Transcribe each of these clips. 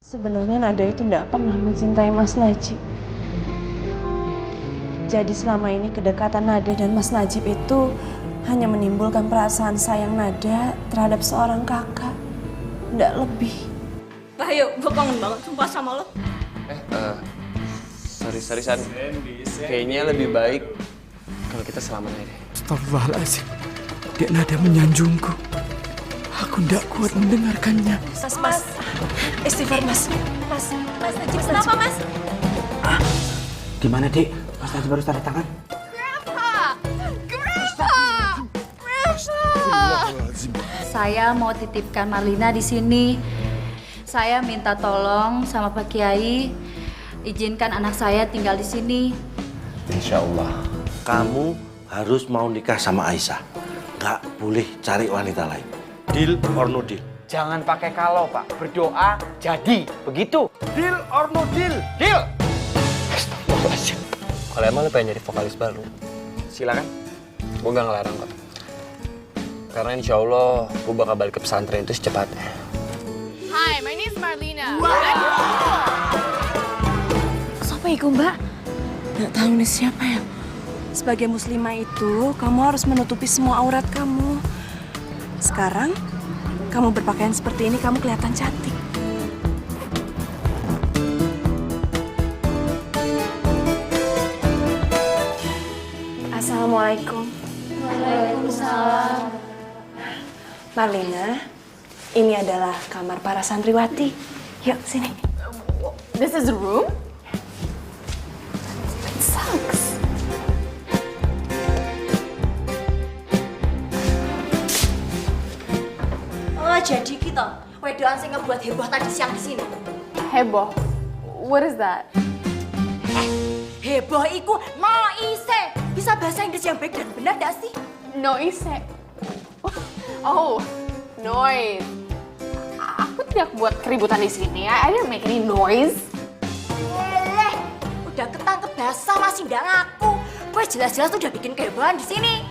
Sebenarnya Nada itu tidak pernah mencintai Mas Najib. Jadi selama ini kedekatan Nada dan Mas Najib itu hanya menimbulkan perasaan sayang Nada terhadap seorang kakak. Tidak lebih. Bah yuk, gue kangen banget sumpah sama lo. Sorry San. Kayaknya lebih baik kalau kita selamat aja. Astagfirullahaladzim. Dek Nada menyanjungku. Aku tidak kuat mendengarkannya. Mas. Istighfar, Mas. Mas Najib, kenapa, Mas? Gimana, Dik? Mas Najib baru tanda tangan? Saya mau titipkan Marlina di sini. Saya minta tolong sama Pak Kiai, izinkan anak saya tinggal di sini. Insya Allah. Kamu harus mau nikah sama Aisyah. Nggak boleh cari wanita lain. Deal or no deal? Jangan pakai kalau, Pak. Berdoa jadi. Begitu. Deal or no deal? Deal! Kalau emang lu pengen jadi vokalis baru, silakan. Gue gak ngelarang kok. Karena insya Allah gue bakal balik ke pesantren itu secepatnya. Hi, my name is Marlina. Siapa itu, Mbak? Nggak tahu nih siapa ya. Sebagai muslimah itu, kamu harus menutupi semua aurat kamu. Sekarang, kamu berpakaian seperti ini, kamu kelihatan cantik. Assalamualaikum. Waalaikumsalam. Marlina, ini adalah kamar para santriwati. Yuk, sini. This is a room? It sucks. Oh, jadi kita wedoan sing ngebuat heboh tadi siang di sini. Heboh. What is that? Heboh iku noise. Bisa bahasa Inggris yang baik dan benar gak sih? Noise. Oh, noise. Aku tidak buat keributan di sini. I didn't make any noise. Udah ketangkep basah masih nggak ngaku. Gue jelas-jelas udah bikin kehebohan di sini.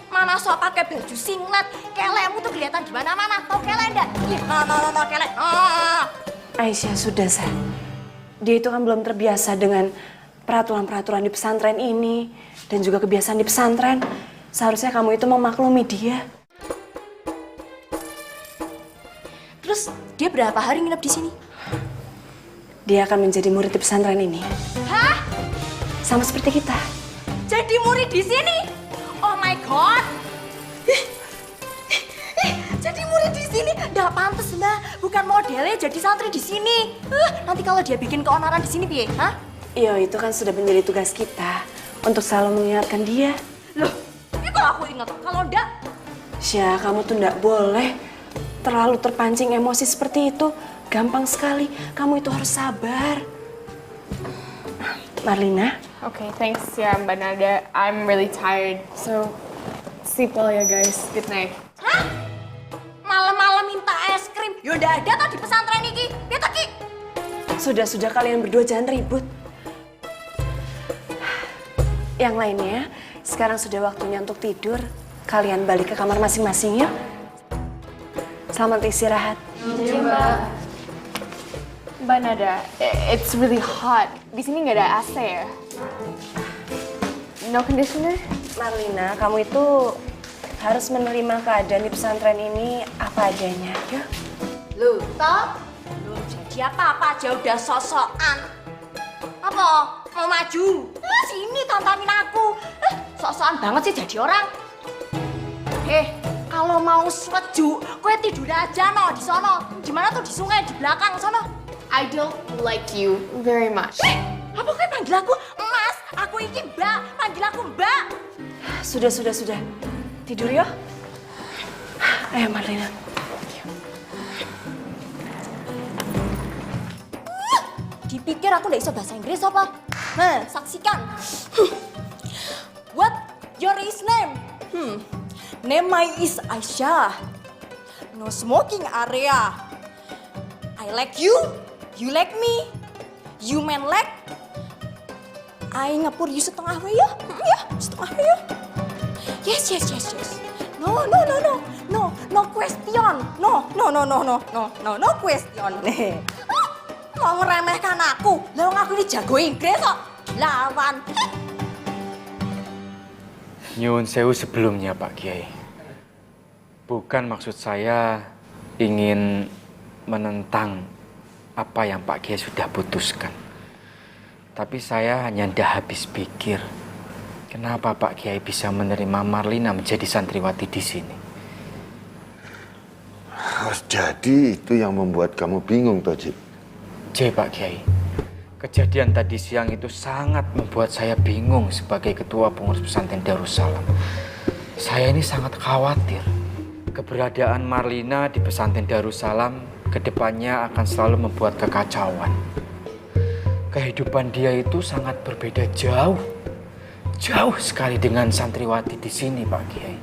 Mana sok pakai baju singlet, kelemu tuh kelihatan di mana-mana. Tau kele enggak? Ih, no, kele. Aisyah, sudah, San. Dia itu kan belum terbiasa dengan peraturan-peraturan di pesantren ini dan juga kebiasaan di pesantren. Seharusnya kamu itu memaklumi dia. Terus dia berapa hari nginep di sini? Dia akan menjadi murid di pesantren ini. Hah? Sama seperti kita. Jadi murid di sini? Oh my god! Jadi murid di sini? Nggak pantas, Mbak. Bukan modelnya jadi santri di sini. Nanti kalau dia bikin keonaran di sini, piye? Hah? Iya, itu kan sudah menjadi tugas kita untuk selalu mengingatkan dia. Loh, ini kalau aku ingat, kalau enggak... Syah, kamu tuh nggak boleh terlalu terpancing emosi seperti itu. Gampang sekali. Kamu itu harus sabar. Marlina? Okay, thanks ya Mbak Nada. I'm really tired. So, sleep well ya guys. Good night. Hah? Malam-malam minta es krim? Ya udah ada tadi pesantren iki. Piye to, Ki? Sudah kalian berdua jangan ribut. Yang lainnya, sekarang sudah waktunya untuk tidur. Kalian balik ke kamar masing-masing ya. Selamat istirahat. Iya, Mbak. Mbak Nada, it's really hot. Di sini nggak ada AC ya? No conditioner? Marlina, kamu itu harus menerima keadaan di pesantren ini apa adanya, ya? Loh, toh? Belum jadi apa-apa aja udah sosokan. Apa? Mau maju? Sini tontonin aku. Sok-sokan banget sih jadi orang. Kalau mau sejuk, kowe tidur aja no di sono. Di mana tuh di sungai di belakang sono. I don't like you very much. Apa kowe panggil aku Mas? Aku ini Mbak. Panggil aku Mbak. Sudah. Tidur ya. Ayo Marlina. Dipikir aku nggak bisa bahasa Inggris apa? Nah, saksikan. What your is name? Name my is Aisyah. No smoking area. I like you. You like me. You man like. I ngepur you setengah we ya. Ya, setengah we ya. Yes. No question. No question. Mau ngeremehkan aku. Lah aku ini jago Inggris kok. Lawan. Nyuwun sewu sebelumnya Pak Kiai. Bukan maksud saya ingin menentang apa yang Pak Kiai sudah putuskan. Tapi saya hanya tidak habis pikir. Kenapa Pak Kiai bisa menerima Marlina menjadi santriwati di sini? Jadi itu yang membuat kamu bingung, Tojib? Pak Kiai, kejadian tadi siang itu sangat membuat saya bingung sebagai ketua pengurus pesantren Darussalam. Saya ini sangat khawatir keberadaan Marlina di pesantren Darussalam kedepannya akan selalu membuat kekacauan. Kehidupan dia itu sangat berbeda jauh sekali dengan santriwati di sini, Pak Kiai.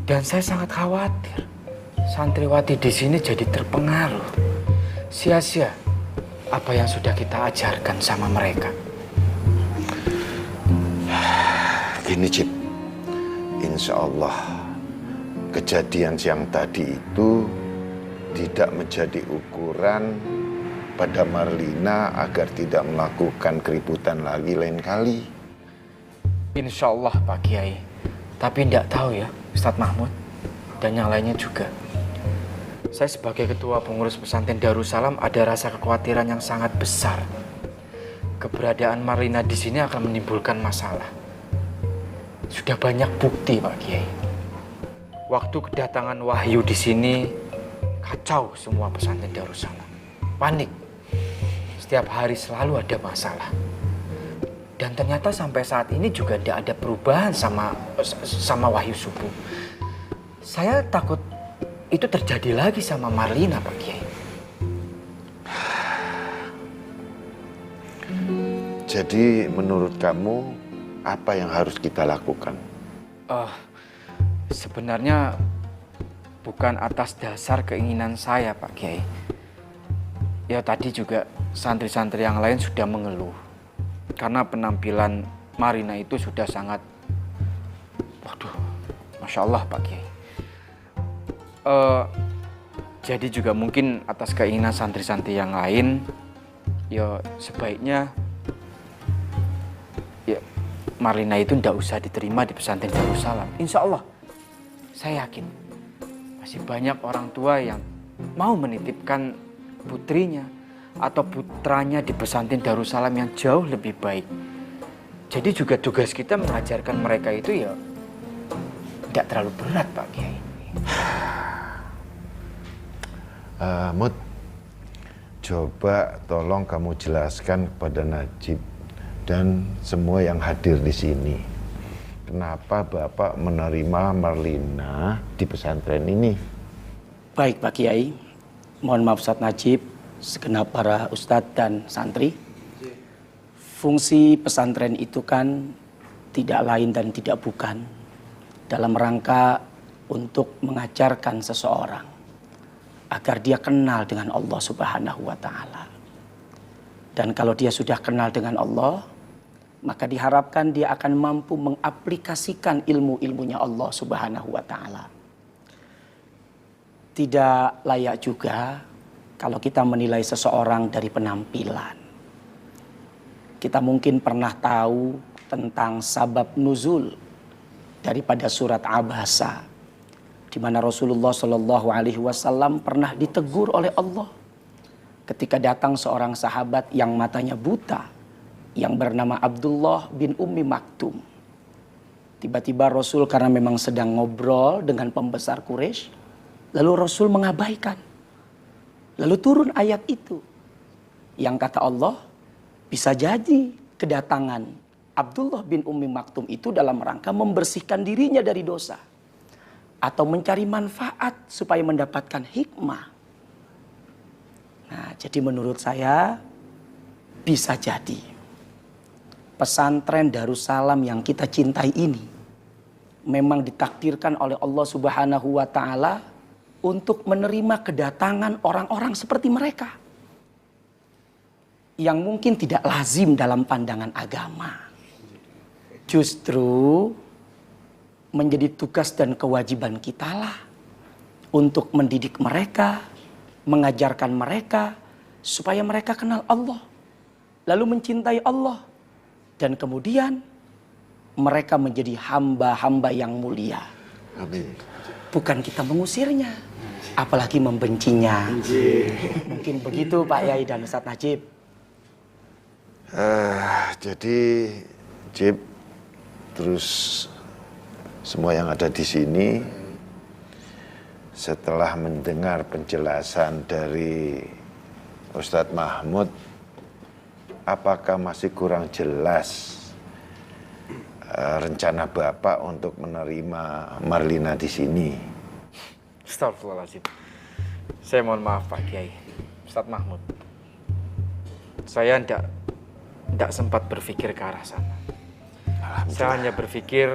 Dan saya sangat khawatir santriwati di sini jadi terpengaruh, sia-sia apa yang sudah kita ajarkan sama mereka. Gini, Cip. Insya Allah kejadian siang tadi itu tidak menjadi ukuran pada Marlina agar tidak melakukan keributan lagi lain kali. Insya Allah Pak Kiai. Tapi tidak tahu ya Ustadz Mahmud dan yang lainnya juga. Saya sebagai ketua pengurus pesantren Darussalam ada rasa kekhawatiran yang sangat besar. Keberadaan Marlina di sini akan menimbulkan masalah. Sudah banyak bukti Pak Kiai. Waktu kedatangan Wahyu di sini kacau semua pesantren Darussalam. Panik. Setiap hari selalu ada masalah. Dan ternyata sampai saat ini juga tidak ada perubahan sama Wahyu Subuh. Saya takut itu terjadi lagi sama Marlina, Pak Kiai. Jadi menurut kamu apa yang harus kita lakukan? Sebenarnya bukan atas dasar keinginan saya, Pak Kiai. Ya tadi juga santri-santri yang lain sudah mengeluh. Karena penampilan Marlina itu sudah sangat, Masya Allah Pak Kiai. Jadi juga mungkin atas keinginan santri-santri yang lain, ya sebaiknya ya Marlina itu tidak usah diterima di pesantren Darussalam. Insya Allah, saya yakin masih banyak orang tua yang mau menitipkan putrinya atau putranya di pesantren Darussalam yang jauh lebih baik. Jadi juga tugas kita mengajarkan mereka itu ya tidak terlalu berat Pak Kiai. Mut, coba tolong kamu jelaskan kepada Najib dan semua yang hadir di sini. Kenapa Bapak menerima Marlina di pesantren ini? Baik Pak Kiai, mohon maaf Ustadz Najib, segenap para ustadz dan santri. Fungsi pesantren itu kan tidak lain dan tidak bukan dalam rangka untuk mengajarkan seseorang agar dia kenal dengan Allah Subhanahu wa Ta'ala. Dan kalau dia sudah kenal dengan Allah, maka diharapkan dia akan mampu mengaplikasikan ilmu-ilmunya Allah Subhanahu wa Ta'ala. Tidak layak juga kalau kita menilai seseorang dari penampilan. Kita mungkin pernah tahu tentang sabab nuzul daripada surat Abasa, di mana Rasulullah Shallallahu Alaihi Wasallam pernah ditegur oleh Allah ketika datang seorang sahabat yang matanya buta yang bernama Abdullah bin Ummi Maktum. Tiba-tiba Rasul karena memang sedang ngobrol dengan pembesar Quraisy, lalu Rasul mengabaikan. Lalu turun ayat itu. Yang kata Allah, bisa jadi kedatangan Abdullah bin Ummi Maktum itu dalam rangka membersihkan dirinya dari dosa. Atau mencari manfaat supaya mendapatkan hikmah. Nah, jadi menurut saya bisa jadi pesantren Darussalam yang kita cintai ini memang ditakdirkan oleh Allah Subhanahu wa taala untuk menerima kedatangan orang-orang seperti mereka yang mungkin tidak lazim dalam pandangan agama. Justru menjadi tugas dan kewajiban kitalah untuk mendidik mereka, mengajarkan mereka supaya mereka kenal Allah, lalu mencintai Allah, dan kemudian mereka menjadi hamba-hamba yang mulia. Amin. Bukan kita mengusirnya, apalagi membencinya. Mungkin begitu Pak Yai dan Ustadz Najib. Jadi Jib, terus semua yang ada di sini setelah mendengar penjelasan dari Ustadz Mahmud, apakah masih kurang jelas rencana Bapak untuk menerima Marlina di sini? Astagfirullahaladzim. Saya mohon maaf Pak Kiai, Ustadz Mahmud. Saya tidak sempat berpikir ke arah sana. Saya hanya berpikir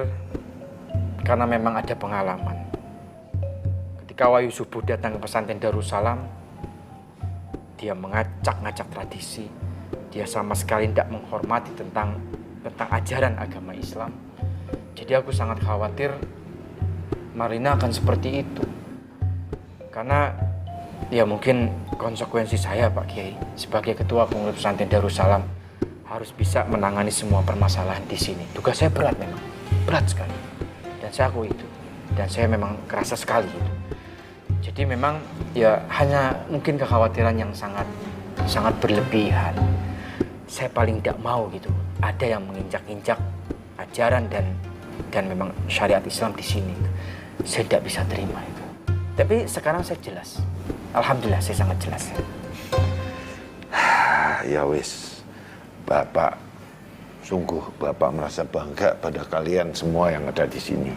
karena memang ada pengalaman. Ketika Wahyu Subuh datang ke pesantren Darussalam, dia mengacak-ngacak tradisi. Dia sama sekali tidak menghormati tentang ajaran agama Islam. Jadi aku sangat khawatir Marlina akan seperti itu. Karena ya mungkin konsekuensi saya Pak Kiai sebagai ketua pengurus pesantren Darussalam harus bisa menangani semua permasalahan di sini. Tugas saya berat memang, berat sekali. Dan saya akui itu. Dan saya memang kerasa sekali itu. Jadi memang ya hanya mungkin kekhawatiran yang sangat berlebihan. Saya paling tidak mau gitu ada yang menginjak-injak ajaran dan memang syariat Islam di sini. Saya tidak bisa terima itu. Tapi sekarang saya jelas. Alhamdulillah saya sangat jelas. Ya wis, Bapak merasa bangga pada kalian semua yang ada di sini.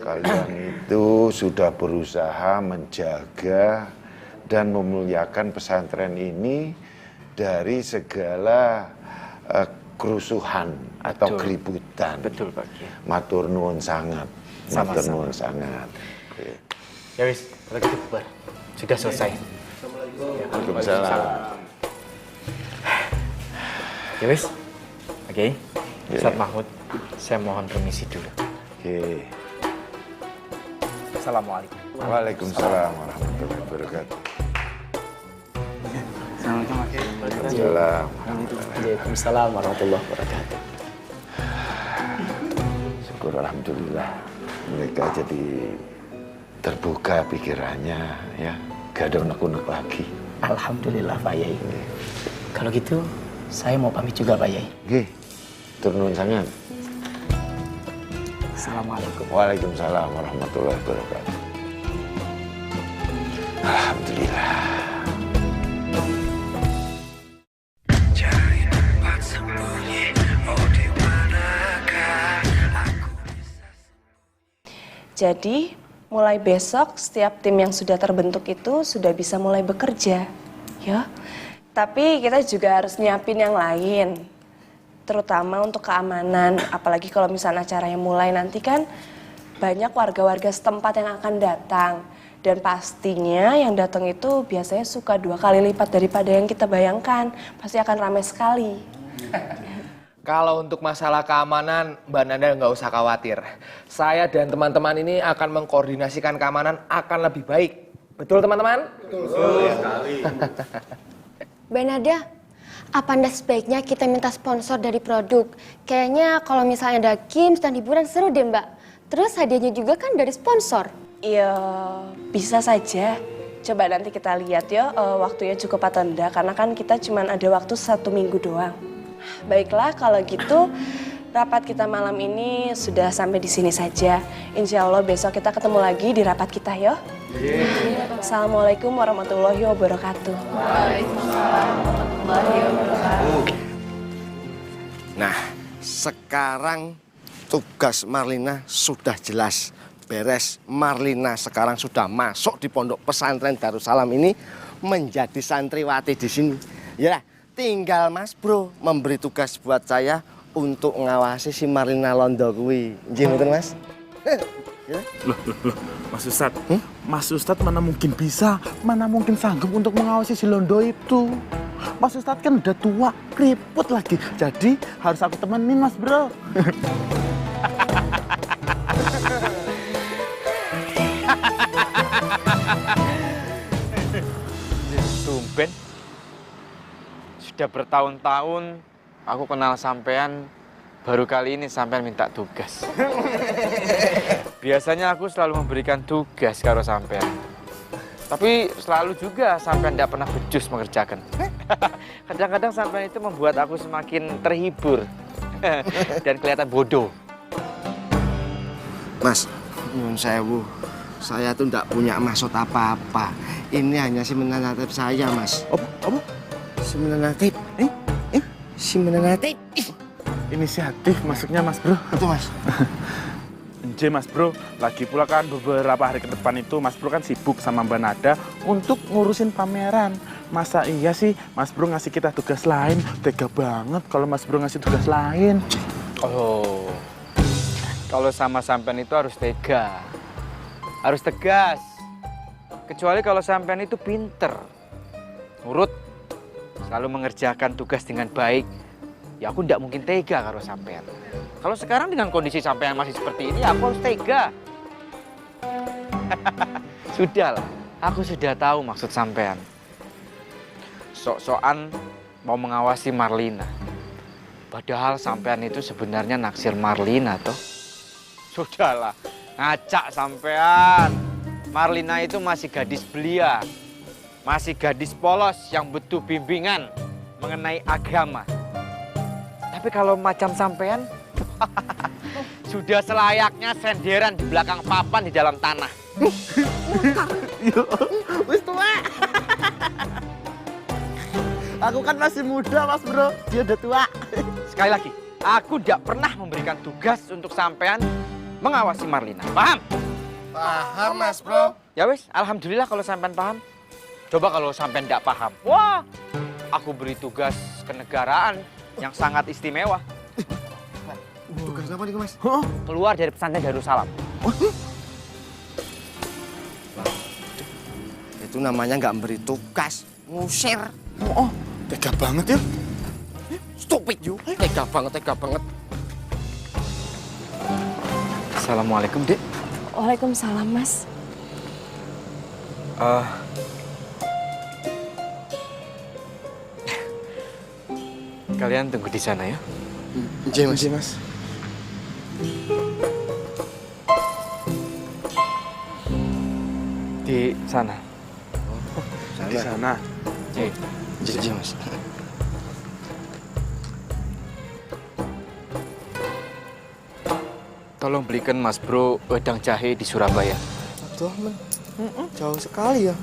Kalian itu sudah berusaha menjaga dan memuliakan pesantren ini dari segala kerusuhan atau keributan. Betul Pak Kiai. Matur nuwun sangat. Matur nuwun sangat. Oke. Ya wis, kalau gitu bubar. Sudah selesai. Waalaikumsalam. Ya wis. Oke. Ustadz Mahmud, saya mohon permisi dulu. Oke. Assalamualaikum. Waalaikumsalam warahmatullahi wabarakatuh. Waalaikumsalam. Waalaikumsalam warahmatullahi wabarakatuh. Syukur alhamdulillah mereka jadi terbuka pikirannya, ya, gak ada unek-unek lagi. Alhamdulillah Pak Yai. Kalau gitu saya mau pamit juga Pak Yai. Oke, turun sangat. Assalamualaikum. Waalaikumsalam warahmatullahi wabarakatuh. Alhamdulillah. Jadi, mulai besok setiap tim yang sudah terbentuk itu sudah bisa mulai bekerja, ya. Tapi kita juga harus nyiapin yang lain, terutama untuk keamanan. Apalagi kalau misalnya acaranya mulai nanti kan banyak warga-warga setempat yang akan datang. Dan pastinya yang datang itu biasanya suka 2 kali lipat daripada yang kita bayangkan. Pasti akan ramai sekali. Kalau untuk masalah keamanan, Mbak Nanda nggak usah khawatir. Saya dan teman-teman ini akan mengkoordinasikan keamanan akan lebih baik. Betul teman-teman? Betul sekali. Mbak Nada, apa Anda sebaiknya kita minta sponsor dari produk? Kayaknya kalau misalnya ada games dan hiburan seru deh Mbak. Terus hadiahnya juga kan dari sponsor. Iya, bisa saja. Coba nanti kita lihat ya waktunya cukup atau enggak. Karena kan kita cuma ada waktu 1 minggu doang. Baiklah, kalau gitu rapat kita malam ini sudah sampai di sini saja. Insya Allah besok kita ketemu lagi di rapat kita ya. Assalamualaikum warahmatullahi wabarakatuh. Waalaikumsalam warahmatullahi wabarakatuh. Nah, sekarang tugas Marlina sudah jelas. Beres, Marlina sekarang sudah masuk di pondok pesantren Darussalam ini menjadi santriwati di sini. Ya, tinggal Mas Bro memberi tugas buat saya untuk ngawasi si Marlina Londo kuwi. Nggih mboten, Mas? Ya. Loh, Mas Ustadz, Mas Ustadz mana mungkin bisa, mana mungkin sanggup untuk mengawasi si Londo itu. Mas Ustadz kan udah tua, keriput lagi, jadi harus aku temenin Mas Bro. Tumben. Sudah bertahun-tahun aku kenal sampean, baru kali ini sampean minta tugas. Biasanya aku selalu memberikan tugas karo sampean. Tapi selalu juga sampean tidak pernah becus mengerjakan. Kadang-kadang sampean itu membuat aku semakin terhibur dan kelihatan bodoh. Mas, nyuwun sewu. Saya tuh enggak punya maksud apa-apa. Ini hanya si menanatip saya, Mas. Apa? Si menanatip. Si menanatip. Inisiatif masuknya Mas Bro. Itu, Mas. Nje Mas Bro, lagi pula kan beberapa hari ke depan itu Mas Bro kan sibuk sama Mbak Nada untuk ngurusin pameran. Masa iya sih Mas Bro ngasih kita tugas lain? Tega banget kalau Mas Bro ngasih tugas lain. Oh, kalau sama sampean itu harus tega, harus tegas. Kecuali kalau sampean itu pinter, nurut, selalu mengerjakan tugas dengan baik. Ya aku tidak mungkin tega kalau sampean. Kalau sekarang dengan kondisi sampean masih seperti ini, aku harus tega. Sudahlah, aku sudah tahu maksud sampean. Sok-sokan mau mengawasi Marlina. Padahal sampean itu sebenarnya naksir Marlina toh. Sudahlah, ngacak sampean. Marlina itu masih gadis belia. Masih gadis polos yang butuh bimbingan mengenai agama. Tapi kalau macam sampean, sudah selayaknya senderan di belakang papan di dalam tanah. Wis tua. Aku kan masih muda Mas Bro, dia udah tua. Sekali lagi, aku tidak pernah memberikan tugas untuk sampean mengawasi Marlina. Paham? Paham, Mas Bro. Ya wis, alhamdulillah kalau sampean paham. Coba kalau sampean tidak paham, wah, aku beri tugas kenegaraan yang sangat istimewa. Tugas apa nih, Mas? Keluar dari pesantren Darussalam. Itu namanya nggak memberi tugas, ngusir. Oh, tega banget ya. Stupid you. Tega banget. Assalamualaikum, Dek. Waalaikumsalam, Mas. Kalian tunggu di sana ya. Nggih, Mas. Di sana. Di sana. Nggih, Mas. Tolong belikan Mas Bro wedang jahe di Surabaya. Aduh, Men. Jauh sekali ya.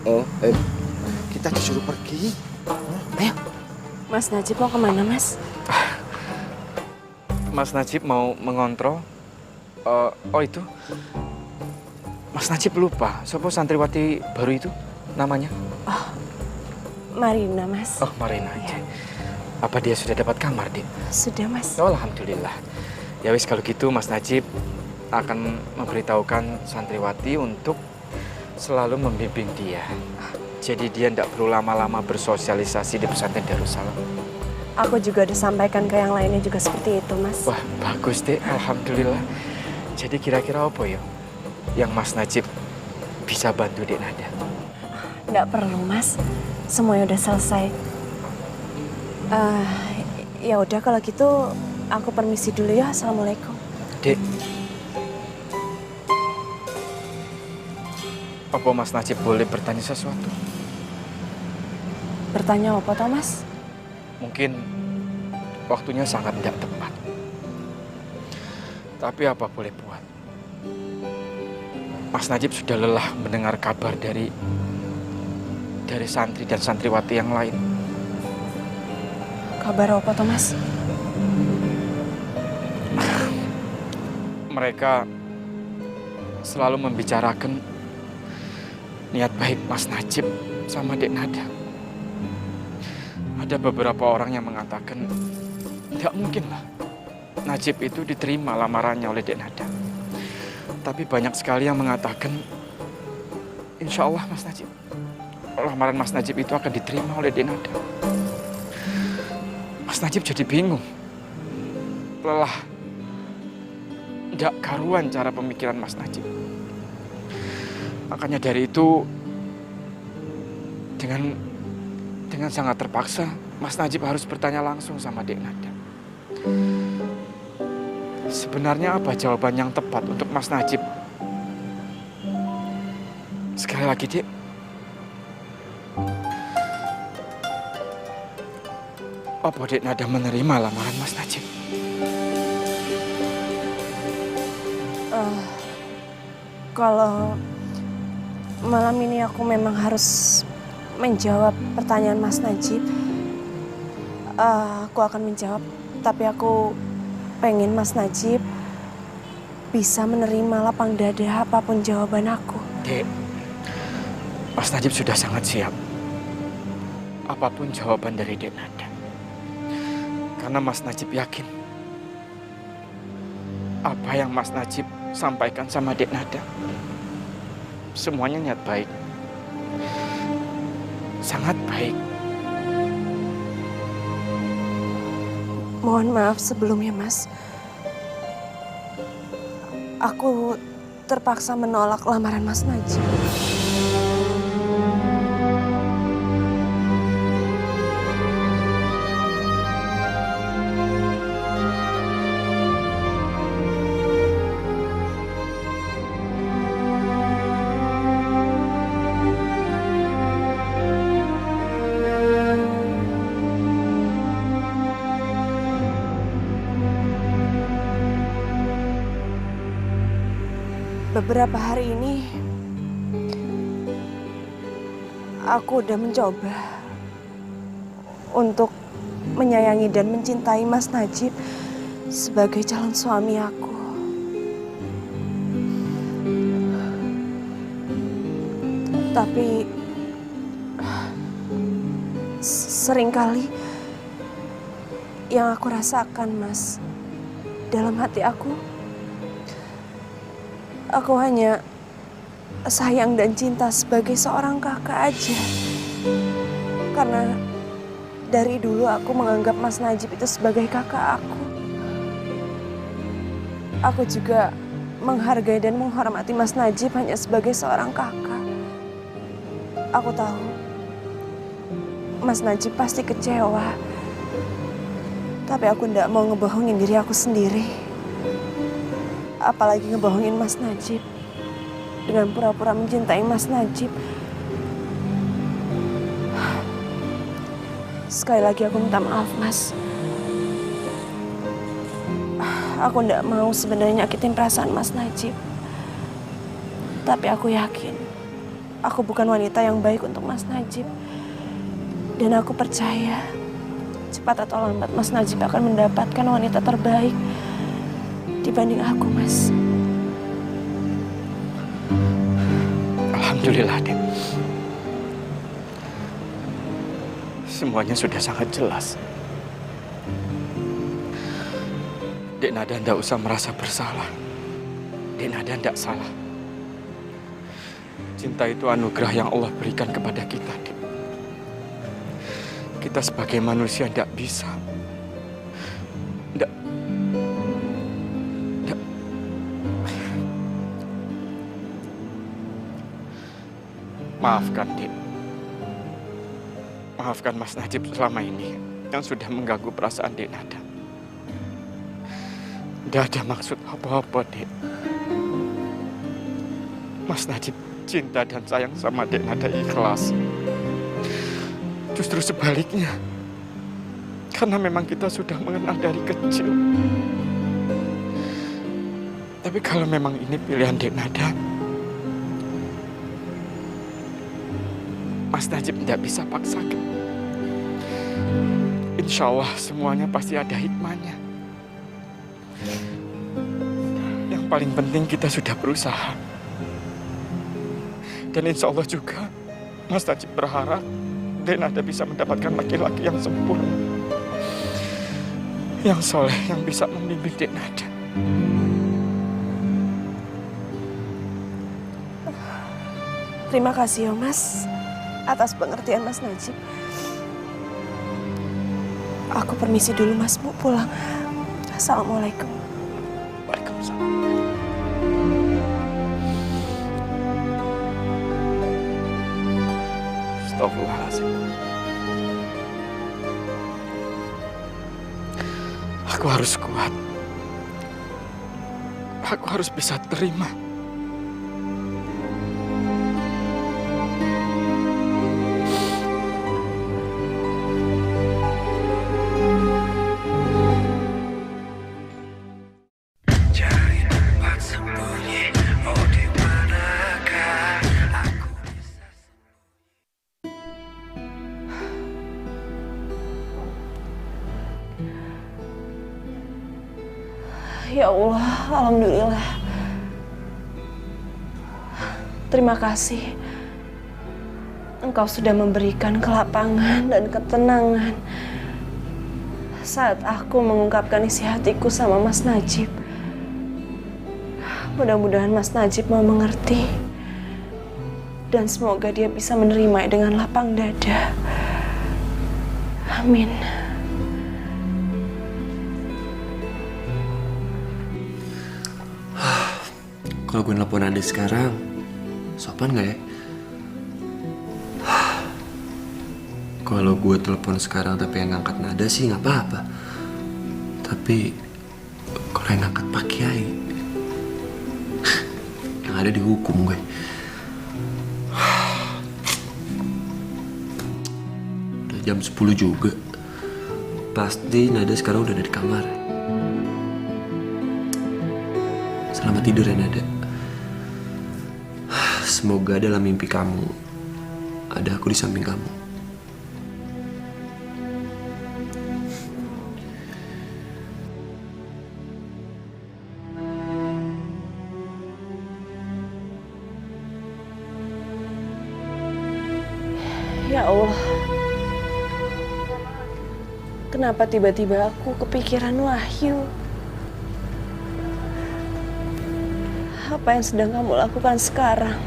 Oh, kita disuruh pergi. Ayo. Mas Najib mau kemana, Mas? Mas Najib mau mengontrol. Oh itu. Mas Najib lupa. Siapa santriwati baru itu namanya? Oh, Marina, Mas. Oh, Marina. Ya. Apa dia sudah dapat kamar, Dik? Sudah, Mas. Oh, alhamdulillah. Ya wis kalau gitu Mas Najib akan memberitahukan santriwati untuk selalu membimbing dia. Jadi dia tidak perlu lama-lama bersosialisasi di pesantren Darussalam. Aku juga udah sampaikan ke yang lainnya juga seperti itu, Mas. Wah, bagus, Dek. Alhamdulillah. Jadi kira-kira apa ya yang Mas Najib bisa bantu Dek Nada? Nggak perlu, Mas. Semuanya udah selesai. Ya udah kalau gitu aku permisi dulu ya. Assalamualaikum. Dek. Apa Mas Najib boleh bertanya sesuatu? bertanya apa toh, Mas? Mungkin waktunya sangat tidak tepat. Tapi apa boleh buat. Mas Najib sudah lelah mendengar kabar dari santri dan santriwati yang lain. Kabar apa toh, Mas? Mereka selalu membicarakan niat baik Mas Najib sama Dek Nada. Ada beberapa orang yang mengatakan tidak mungkin lah Najib itu diterima lamarannya oleh Dek Nada. Tapi banyak sekali yang mengatakan insya Allah Mas Najib, lamaran Mas Najib itu akan diterima oleh Dek Nada. Mas Najib jadi bingung, lelah, tidak karuan cara pemikiran Mas Najib. Makanya dari itu dengan sangat terpaksa Mas Najib harus bertanya langsung sama Dek Nada. Sebenarnya apa jawaban yang tepat untuk Mas Najib? Sekali lagi, Dek. Apa Dek Nada menerima lamaran Mas Najib? Kalau malam ini aku memang harus menjawab pertanyaan Mas Najib, aku akan menjawab. Tapi aku pengen Mas Najib bisa menerima lapang dada apapun jawaban aku. Dek, Mas Najib sudah sangat siap. Apapun jawaban dari Dek Nada. Karena Mas Najib yakin apa yang Mas Najib sampaikan sama Dek Nada semuanya niat baik, sangat baik. Mohon maaf sebelumnya, Mas. Aku terpaksa menolak lamaran Mas Najib. Beberapa hari ini, aku udah mencoba untuk menyayangi dan mencintai Mas Najib sebagai calon suami aku. Tapi seringkali yang aku rasakan, Mas, dalam hati aku hanya sayang dan cinta sebagai seorang kakak aja. Karena dari dulu aku menganggap Mas Najib itu sebagai kakak aku. Aku juga menghargai dan menghormati Mas Najib hanya sebagai seorang kakak. Aku tahu Mas Najib pasti kecewa. Tapi aku tidak mau ngebohongin diri aku sendiri. Apalagi ngebohongin Mas Najib dengan pura-pura mencintai Mas Najib. Sekali lagi aku minta maaf, Mas. Aku tidak mau sebenarnya nyakitin perasaan Mas Najib. Tapi aku yakin aku bukan wanita yang baik untuk Mas Najib. Dan aku percaya cepat atau lambat Mas Najib akan mendapatkan wanita terbaik dibanding aku, Mas. Alhamdulillah, Dek. Semuanya sudah sangat jelas. Dek Nada tidak usah merasa bersalah. Dek Nada tidak salah. Cinta itu anugerah yang Allah berikan kepada kita, Dek. Kita sebagai manusia tidak bisa. Maafkan, Dek. Maafkan Mas Najib selama ini yang sudah mengganggu perasaan Dek Nada. Tidak ada maksud apa-apa, Dek. Mas Najib cinta dan sayang sama Dek Nada ikhlas. Justru sebaliknya. Karena memang kita sudah mengenal dari kecil. Tapi kalau memang ini pilihan Dek Nada, Mas Najib tidak bisa paksakan. Insya Allah semuanya pasti ada hikmahnya. Yang paling penting kita sudah berusaha. Dan insya Allah juga Mas Najib berharap Dek Nada bisa mendapatkan laki-laki yang sempurna, yang soleh, yang bisa membimbing Dek Nada. Terima kasih ya Mas, atas pengertian Mas Najib. Aku permisi dulu Mas, mau pulang. Assalamualaikum. Waalaikumsalam. Astagfirullahaladzim. Aku harus kuat. Aku harus bisa terima. Ya Allah, alhamdulillah. Terima kasih. Engkau sudah memberikan kelapangan dan ketenangan saat aku mengungkapkan isi hatiku sama Mas Najib. Mudah-mudahan Mas Najib mau mengerti. Dan semoga dia bisa menerima dengan lapang dada. Amin. Kalau gue nelpon Nada sekarang, sopan nggak ya? Kalau gue telepon sekarang tapi yang ngangkat Nada sih nggak apa-apa. Tapi kalau yang ngangkat Pak Kiai, yang ada dihukum gue. Udah jam 10 juga. Pasti Nada sekarang udah ada di kamar. Selamat tidur ya Nada. Semoga dalam mimpi kamu ada aku di samping kamu. Ya Allah, kenapa tiba-tiba aku kepikiran Wahyu? Apa yang sedang kamu lakukan sekarang?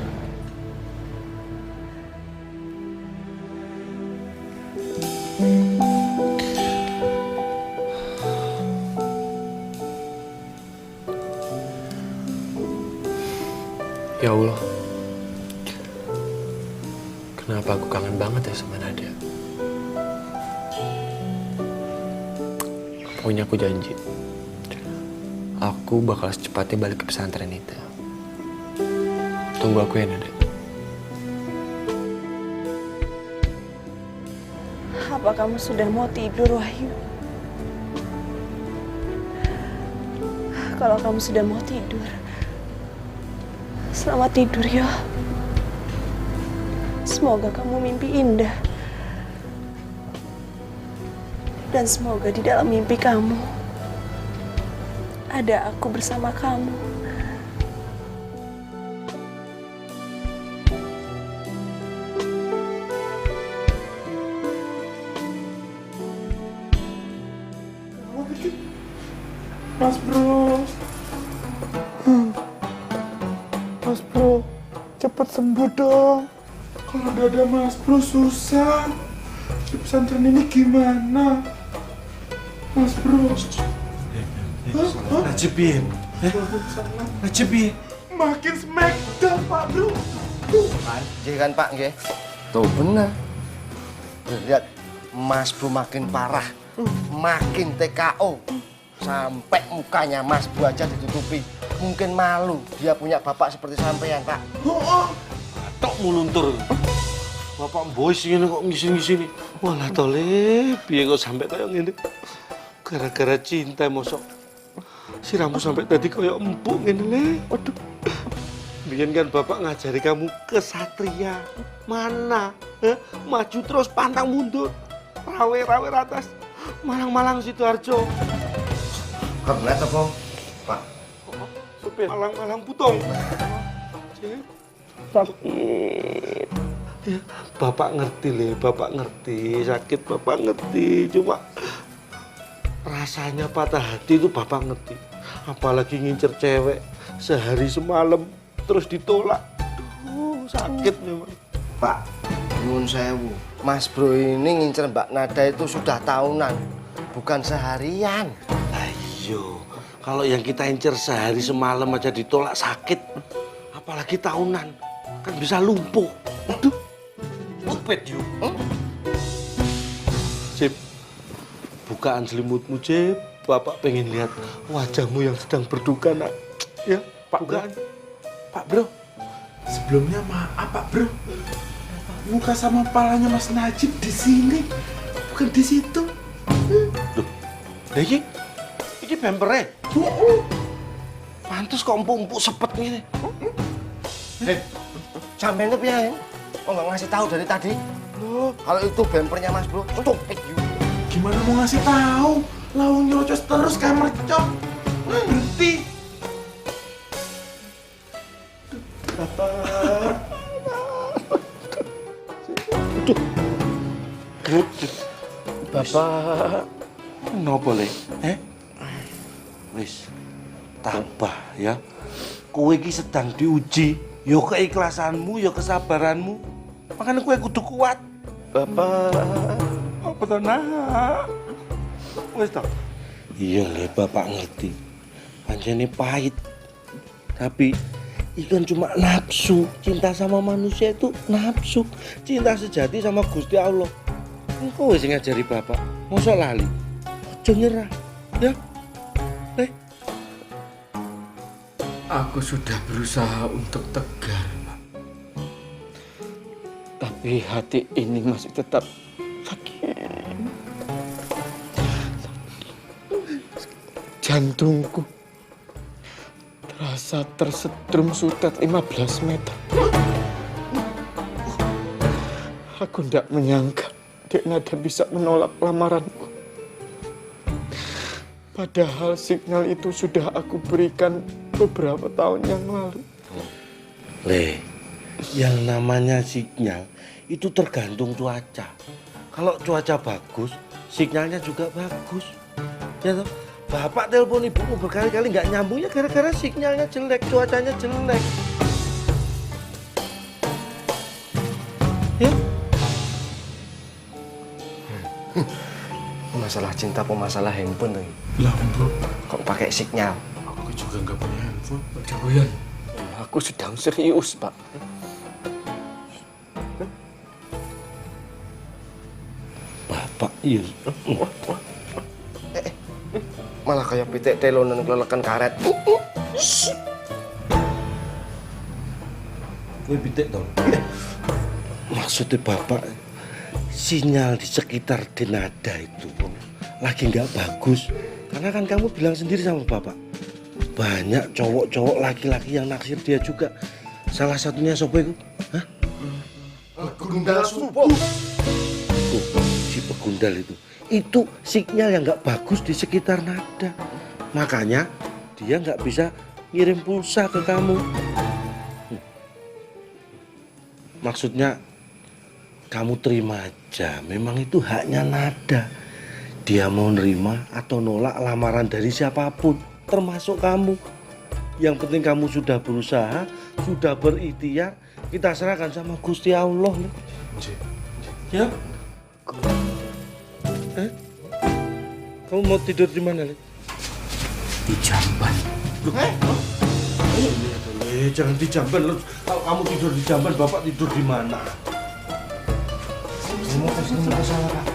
Ya Allah, kenapa aku kangen banget ya sama Nada? Pokoknya aku janji, aku bakal secepatnya balik ke pesantren itu. Tunggu aku ya Nada. Apa kamu sudah mau tidur, Wahyu? Kalau kamu sudah mau tidur, selamat tidur ya. Semoga kamu mimpi indah. Dan semoga di dalam mimpi kamu ada aku bersama kamu. Mas Bro. Mas Bro, cepet sembuh dong. Kalau udah ada Mas Bro susah. Di pesantren ini gimana? Mas Bro. Najibin. Najibin. Makin smackdown, Pak Bro. Nggih kan Pak, nggih. Tuh bener. Lihat, Mas Bro makin parah. Makin TKO. Sampai mukanya Mas Bro aja ditutupi. Mungkin malu dia punya bapak seperti sampean, Pak. Tok muluntur. Bapak bos ngene kok ngisin-ngisini. Walah to Le, piye kok sampe kaya ngene? Gara-gara cinta mosok. Siramu sampai tadi kaya empuk ngene Le. Waduh. Biyen kan Bapak ngajari kamu kesatria. Mana? Maju terus pantang mundur. Rawe-rawe atas. Malang-malang Sidoarjo. Kernet apa, Pak? Supir. Malang-malang Putong. Sakit. Ya, Bapak ngerti Le, Bapak ngerti. Sakit Bapak ngerti. Cuma rasanya patah hati itu Bapak ngerti. Apalagi ngincer cewek sehari semalam terus ditolak. Aduh, sakit memang. Pak, nyuwun sewu. Mas Bro ini ngincer Mbak Nada itu sudah tahunan, bukan seharian. Ayo, kalau yang kita incer sehari semalam aja ditolak sakit, apalagi tahunan, kan bisa lumpuh. Aduh, lupet yuk. Cip, bukaan selimutmu Cip. Bapak pengen lihat wajahmu yang sedang berduka nak. Ya, Pak bukaan. Pak Bro, sebelumnya maaf Pak Bro. Muka sama palanya Mas Najib di sini, bukan di situ. Loh, ini bempernya. Pantes kok empuk-empuk sepet gini. Sampai ini ya, kok nggak ngasih tahu dari tadi? Loh, kalau itu bempernya Mas Bro, stupid you. Gimana mau ngasih tahu? Lawang nyocos terus kayak mercok. Berhenti. Bapak. Bapak, kenapa Le? Wis, tabah ya. Kowe iki sedang diuji, yo keikhlasanmu, yo kesabaranmu. Makanya kowe kudu kuat. Bapak, apa to nak? Wis to. Iya Le, Bapak ngerti. Pancene pahit. Tapi ikan cuma nafsu. Cinta sama manusia itu nafsu. Cinta sejati sama Gusti Allah. Engko wis ngajari Bapak. Mosok lali. Aja nyerah, ya. Aku sudah berusaha untuk tegar, Pak. Tapi hati ini masih tetap sakit. Jantungku terasa tersetrum sutet 15 meter. Aku tidak menyangka Dek Nada bisa menolak lamaranku. Padahal signal itu sudah aku berikan beberapa tahun yang lalu. Le, yang namanya sinyal itu tergantung cuaca. Kalau cuaca bagus, sinyalnya juga bagus. Ya toh? Bapak telepon ibumu berkali-kali nggak nyambungnya gara-gara sinyalnya jelek, cuacanya jelek. Ya? Masalah cinta apa masalah handphone tuh? Lah, Bro. Kok pakai sinyal? Aku juga nggak punya handphone. Dewian, aku sedang serius, Pak. Bapak, iya. Malah kayak pitik telonan kelelekan karet. Gue pitik dong. Maksudnya Bapak, sinyal di sekitar Denada itu lagi nggak bagus. Karena kan kamu bilang sendiri sama Bapak, banyak cowok-cowok laki-laki yang naksir dia juga. Salah satunya siapa itu? Hah? Begundal subuh. Tuh, si Begundal itu. Itu sinyal yang nggak bagus di sekitar Nada. Makanya dia nggak bisa ngirim pulsa ke kamu. Maksudnya kamu terima aja, memang itu haknya Nada. Dia mau nerima atau nolak lamaran dari siapapun, termasuk kamu. Yang penting kamu sudah berusaha, sudah berikhtiar, kita serahkan sama Gusti Allah. Ya? Kamu mau tidur di mana, Le? Di Jamban. Jangan di Jamban. Kalau kamu tidur di Jamban, Bapak tidur di mana? Kamu kasih masalah, Pak.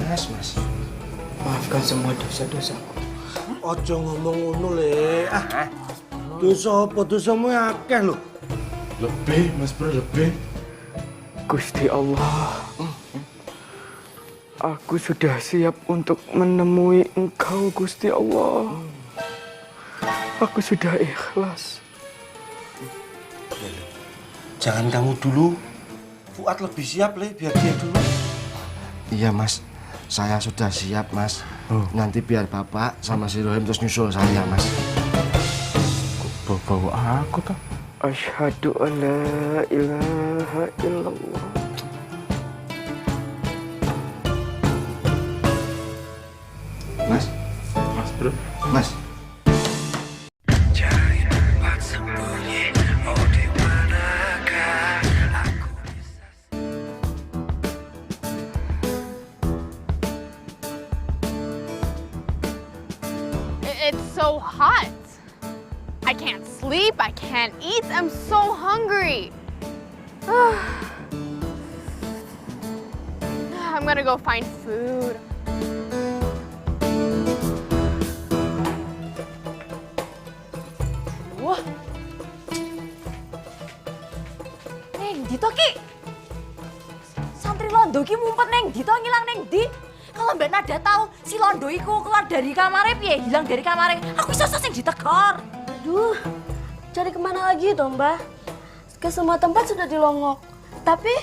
Mas. Maafkan semua dosa-dosaku. Ojo ngomong ngono, Le. Dosamu akeh lho. Lebih, Mas Bro, lebih. Gusti Allah, aku sudah siap untuk menemui Engkau, Gusti Allah. Aku sudah ikhlas. Jangan kamu dulu. Fuad lebih siap, Le, biar dia dulu. Iya, Mas. Saya sudah siap, Mas. Nanti biar Bapak sama si Rohim terus nyusul saya, Mas. Kok bawa aku toh? Asyhadu an la ilaha illallah. Mas. Mas Bro. Mas. It's so hot. I can't sleep, I can't eat, I'm so hungry. I'm gonna go find food. Wah. Neng ndi to Ki? Santri londo ki mumpet neng ndi to ngilang neng ndi? Kalau Mbak Nada tahu si londo iku keluar dari kamarnya piye hilang dari kamarnya, aku iso sing ditegor. Aduh, cari kemana lagi dong, Mbak? Ke semua tempat sudah dilongok. Tapi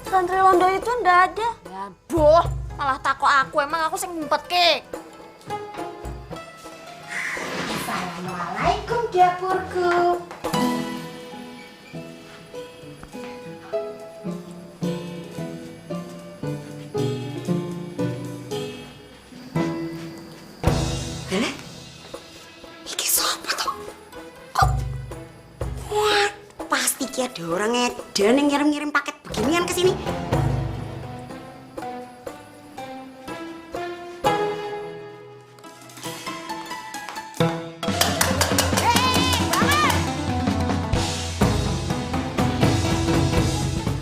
santri londo itu ndak ada. Ya boh, malah takut aku, emang aku sing ngumpet Ki. Assalamualaikum dapurku. Iki sapa toh? Kok? Wah, pasti ki ada orang edan yang ngirim-ngirim paket beginian ke sini.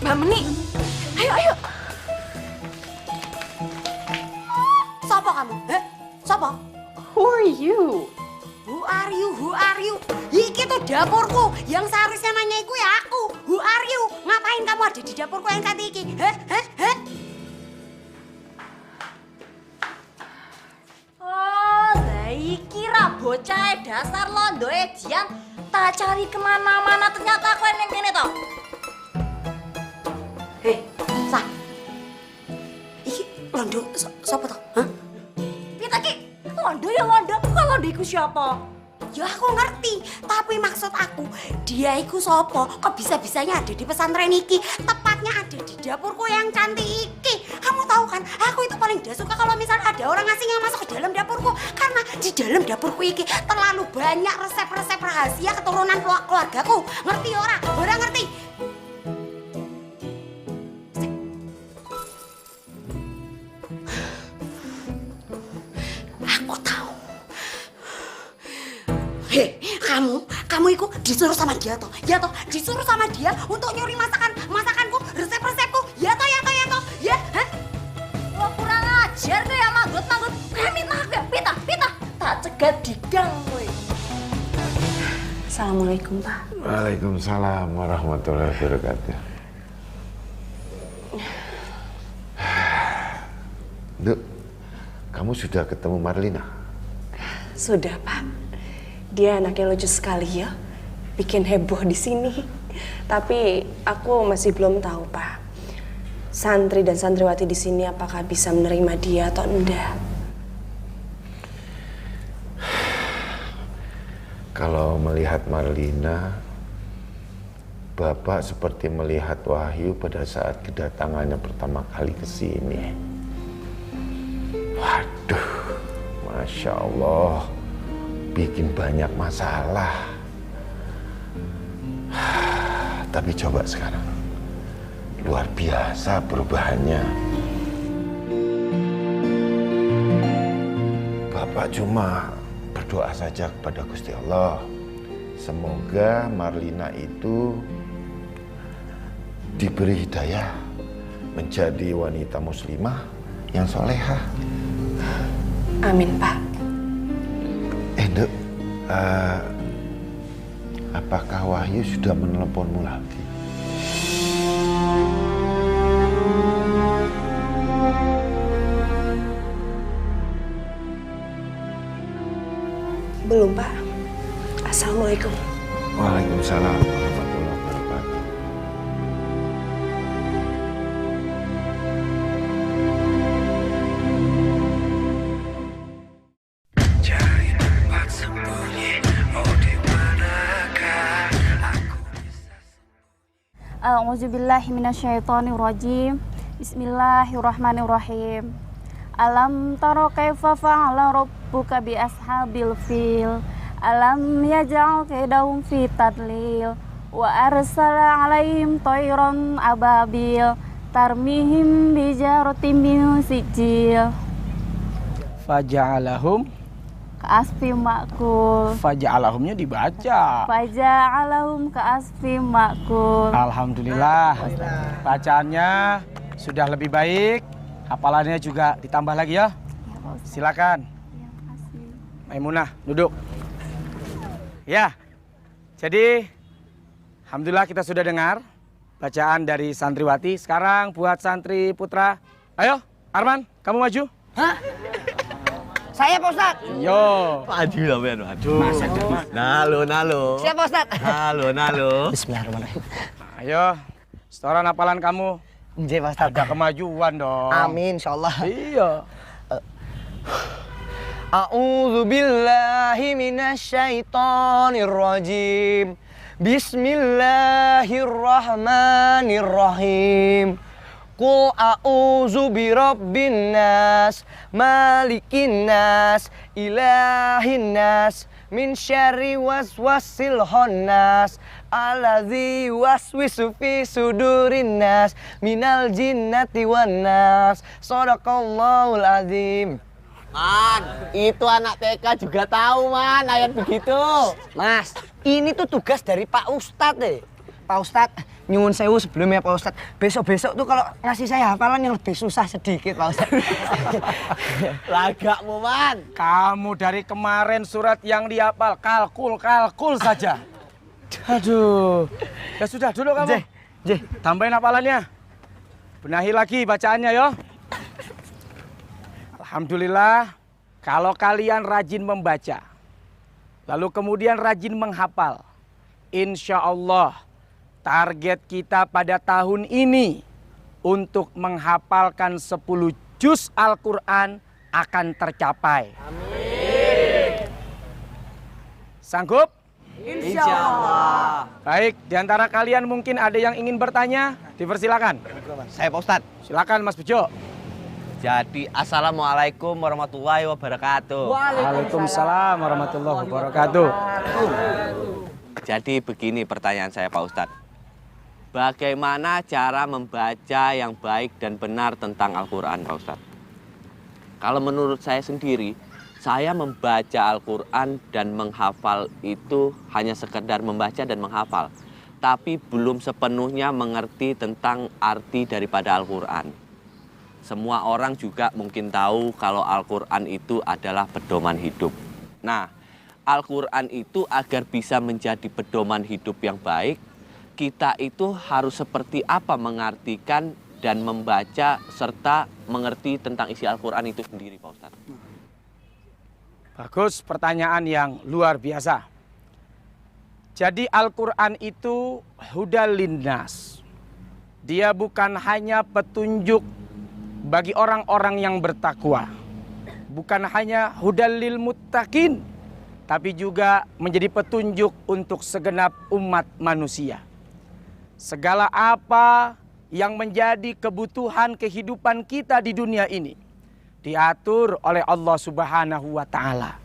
Mbak Meni, ayo. Sopo kamu? Hah? Sopo? Who are you? Who are you? Iki tuh dapurku. Yang seharusnya nanya iku ya aku. Who are you? Ngapain kamu ada di dapurku yang saat iki? Hah? Oh, lah iki ra bocah dasar londo edian. Tak cari kemana-mana ternyata aku yang kene toh. Hei, Sa. Iki londo sapa toh? Hah? Pita Ki, londo ya londo. Kok londo iku siapa? Ya aku ngerti, tapi maksud aku, dia iku sopo? Kok bisa-bisanya ada di pesantren iki? Tepatnya ada di dapurku yang cantik iki. Kamu tahu kan, aku itu paling gak suka kalau misalnya ada orang asing yang masuk ke dalam dapurku. Karena di dalam dapurku iki terlalu banyak resep-resep rahasia keturunan keluargaku. Ngerti ora? Ora ngerti? Aku tahu. Hei, kamu itu disuruh sama dia toh, ya toh, disuruh sama dia untuk nyuri masakanku, resep-resepku, ya toh, ya, hah? Wah kurang ajar tuh ya manggut. Pita, tak cegat di gang woi. Assalamualaikum, Pak. Waalaikumsalam warahmatullahi wabarakatuh. Duk, kamu sudah ketemu Marlina? Sudah, Pak. Dia anaknya lucu sekali ya. Bikin heboh di sini. Tapi aku masih belum tahu, Pak. Santri dan santriwati di sini apakah bisa menerima dia atau enggak? Kalau melihat Marlina, Bapak seperti melihat Wahyu pada saat kedatangannya pertama kali ke sini. Waduh, Masya Allah, bikin banyak masalah. Tapi coba sekarang, luar biasa perubahannya. Bapak cuma berdoa saja kepada Gusti Allah. Semoga Marlina itu diberi hidayah menjadi wanita muslimah yang solehah. Amin, Pak. Duk, apakah Wahyu sudah meneleponmu lagi? Belum, Pak. Assalamualaikum. Waalaikumsalam warahmatullahi wabarakatuh. A'udzubillahi minasyaitonirrajim. Bismillahirrahmanirrahim. Alam tara kaifa fa'ala rabbuka bi ashabil fil. Alam yaj'al kaidahum fi tadlil. Wa arsala 'alaihim tayran ababil tarmihim bi jaratin min sijil. Faja'alahum Ka'asfi ma'kul. Faja'alahumnya dibaca. Faja'alahum ka'asfi ma'kul. Alhamdulillah. Bacaannya sudah lebih baik. Hafalannya juga ditambah lagi ya. Silakan. Maimunah, duduk. Ya. Jadi alhamdulillah kita sudah dengar bacaan dari santriwati. Sekarang buat santri putra. Ayo, Arman, kamu maju. Hah? Saya Pak Ustadz. Yo. Maju sampean, maju. Nalo. Siap Pak Ustadz. Nalo. Bismillahirrahmanirrahim. Ayo, setoran hafalan kamu. Nggih Pak Ustadz. Ada kemajuan dong. Amin insyaallah. Iya. A'udzu billahi minasyaitonir rajim. Bismillahirrahmanirrahim. Qul a'udzu birabbin nas, malikin nas, ilahin nas, min syarri waswasil khannas, alladzi waswisu fi sudurin nas, minal jinnati wan nas. Shadaqallahul azim. Man, itu anak TK juga tahu man ayat begitu. Mas, ini tuh tugas dari Pak Ustadz deh. Pak Ustadz, nyuwun sewu sebelumnya Pak Ustadz. Besok-besok tuh kalau ngasih saya hafalan yang lebih susah sedikit Pak Ustadz. Lagakmu man. Kamu dari kemarin surat yang dihafal kalkul saja. Aduh. Ya sudah dulu kamu. Tambahin hafalannya. Benahi lagi bacaannya yo. Alhamdulillah, kalau kalian rajin membaca, lalu kemudian rajin menghafal, insya Allah target kita pada tahun ini untuk menghafalkan 10 juz Al-Quran akan tercapai. Amin. Sanggup? Insya Allah. Baik, di antara kalian mungkin ada yang ingin bertanya, dipersilakan. Saya Pak Ustadz. Silakan Mas Bejo. Jadi assalamualaikum warahmatullahi wabarakatuh. Waalaikumsalam warahmatullahi wabarakatuh. Jadi begini pertanyaan saya Pak Ustadz. Bagaimana cara membaca yang baik dan benar tentang Al-Quran Pak Ustadz? Kalau menurut saya sendiri, saya membaca Al-Quran dan menghafal itu hanya sekedar membaca dan menghafal. Tapi belum sepenuhnya mengerti tentang arti daripada Al-Quran. Semua orang juga mungkin tahu kalau Al-Quran itu adalah pedoman hidup. Nah, Al-Quran itu agar bisa menjadi pedoman hidup yang baik, kita itu harus seperti apa mengartikan dan membaca serta mengerti tentang isi Al-Quran itu sendiri, Pak Ustadz. Bagus, pertanyaan yang luar biasa. Jadi Al-Quran itu hudal linnas. Dia bukan hanya petunjuk bagi orang-orang yang bertakwa, bukan hanya hudal lil muttaqin, tapi juga menjadi petunjuk untuk segenap umat manusia. Segala apa yang menjadi kebutuhan kehidupan kita di dunia ini diatur oleh Allah Subhanahu wa Ta'ala.